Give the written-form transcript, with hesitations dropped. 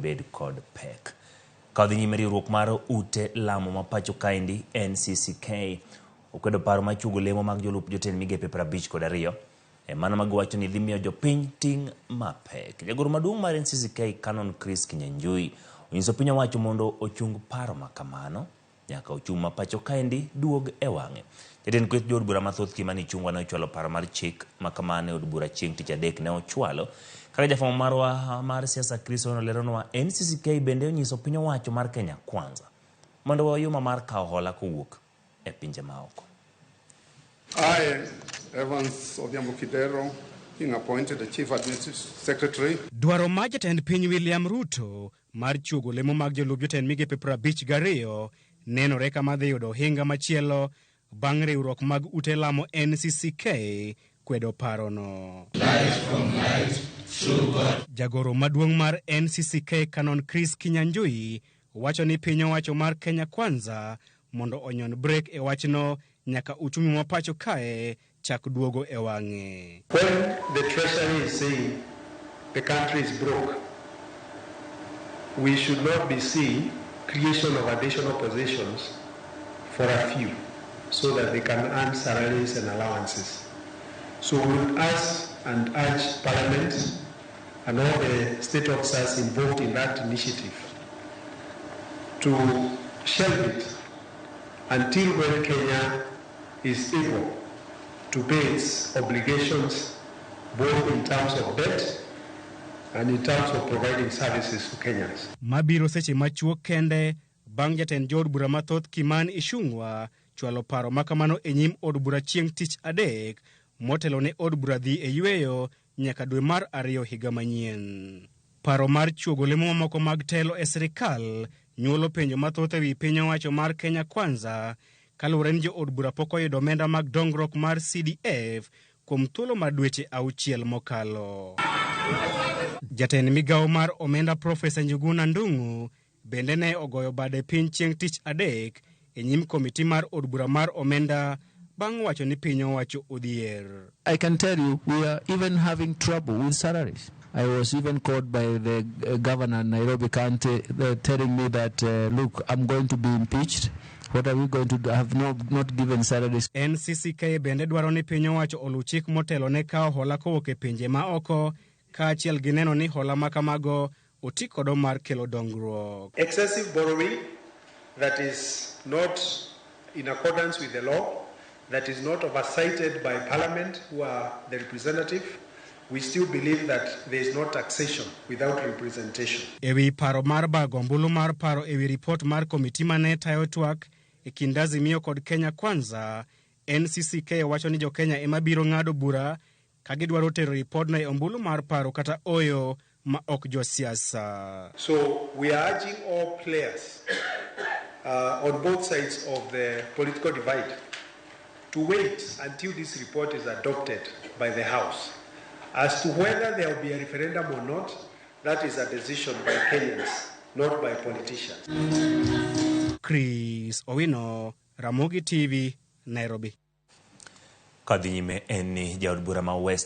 bed kod pek. Kadhi nyime riwruok mar ute lamo ma pacho kaendi NCCK okwedo paro ma chuogo lemo mag jolup jotend migepe 52 mano magiwacho ni dhi miyo jopiny ting' mapek. Jagoro maduong' mar NCCK Canon Chris Kinyanjui onyiso piny owacho mondo ochung paro makamano nyaka ochung' ma pacho kaendi duog e wang'e. Jatend kweth jood bura mathoth Kimani Ichung'wa ne ochwalo paro mar chik makamane od bura chieng' tich adek ne ochwalo. Kaka jafwambo marwa mar siasa Chris oleronwa NCCK bende onyiso piny owacho mar Kenya Kwanza mondo oyuma mar kawo hola kowuok e pinje maoko. Evans Odhiambo Kidero, being appointed the Chief Administrative Secretary. Dwaro ma jatend piny William Ruto mar chuogo lemo mag jolup jotend migepe 52 nenore kama dhi yudo ohinga machielo bang' riwruok mag ute lamo NCCK kwedo parono. Jagoro maduong' mar NCCK Canon Chris Kinyanjui wacho ni piny owacho mar Kenya Kwanza mondo onyon break e wachno nyaka uchumi ma pacho kae chak duogo e wang'e. When the treasury is saying the country is broke, we should not be seeing creation of additional positions for a few so that they can earn salaries and allowances. So we would ask and urge Parliament and all the state officers involved in that initiative to shelve it until when Kenya is able to pay its obligations both in terms of debt and in terms of providing services to Kenyans. Mabiro seche machuok kende bang' jatend jood bura mathoth Kimani Ichung'wa chwalo paro makamano e nyim od bura chieng' tich adek motelo ne od bura dhi e yweyo nyaka dwe mar 2 higa manyien. Paro mar chuogo lemo mamoko mag telo e sirikal nyuolo penjo mathoth ewi piny owacho mar Kenya Kwanza kaluwore ni jo od bura pok oyudo omenda mag dongruok mar CDF kuom thuolo mar dweche 6 mokalo. Jatend migawo mar omenda Profesa Njuguna Ndung'u bende ne ogoyo bade piny chieng' tich adek e nyim komiti mar od bura mar omenda bang' wacho ni piny owacho odhier. I can tell you we are even having trouble with salaries. I was even called by the governor of Nairobi County telling me that, look, I'm going to be impeached. What are we going to do? I have not given salaries. NCCK bende dwaro ni piny owacho oluw chik motelo ne kawo hola kowuok e pinje ma oko kaachiel gi neno ni hola makamago oti kodo mar kelo dongruok. Excessive borrowing that is not in accordance with the law, that is not oversighted by Parliament, who are the representative, we still believe that there is no taxation without representation. Ewi paro mar bago ombulu mar paro ewi report mar komiti mane tayo twak e kind Azimio kod Kenya Kwanza, NCCK wacho ni jo Kenya ema biro ng'ado bura ka gidwaro tero report e ombulu mar paro kata oyo ma ok jo siasa. So we are urging all players on both sides of the political divide to wait until this report is adopted by the House. As to whether there will be a referendum or not, that is a decision by Kenyans, not by politicians. Chris Owino, Ramogi TV, Nairobi. Kadhi nyime en ni jaod bura ma West